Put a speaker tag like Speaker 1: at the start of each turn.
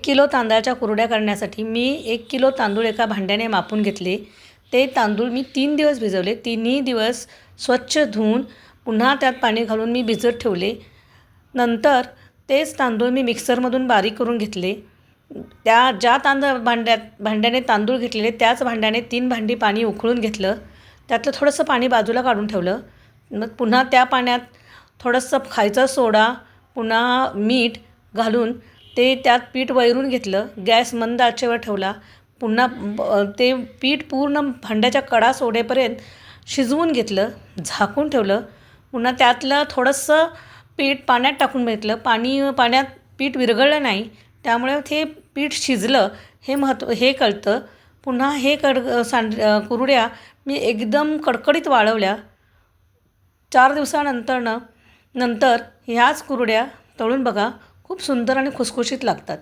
Speaker 1: Kilo तांदळाच्या कुरड्या करण्यासाठी मी 1 kilo तांदूळ एका भांड्याने मापून घेतले. ते तांदूळ मी 3 दिवस भिजवले. 3ही दिवस स्वच्छ धुवून पुन्हा त्यात पाणी घालून मी भिजत ठेवले. नंतर तेच तांदूळ मी मिक्सरमधून बारीक करून घेतले. ज्या भांड्याने तांदूळ घेतलेले त्याच भांड्याने 3 भांडी पाणी उकळून घेतलं. त्यातलं थोडंसं पाणी बाजूला काढून ठेवलं. मग पुन्हा त्या पाण्यात थोडंसं खायचा सोडा, पुन्हा मीठ घालून ते त्यात पीठ वैरून घेतलं. गॅस मंद आचेवर ठेवला. पुन्हा ते पीठ पूर्ण भांड्याच्या कडा सोडेपर्यंत शिजवून घेतलं. झाकून ठेवलं. पुन्हा त्यातलं थोडंसं पीठ पाण्यात टाकून घेतलं. पाण्यात पीठ विरघळलं नाही, त्यामुळे ते पीठ शिजलं हे कळतं. पुन्हा हे कुरड्या मी एकदम कडकडीत वाळवल्या. 4 दिवसानंतर ह्याच कुरड्या तळून बघा, खूप सुंदर आणि खुसखुशीत लागतात.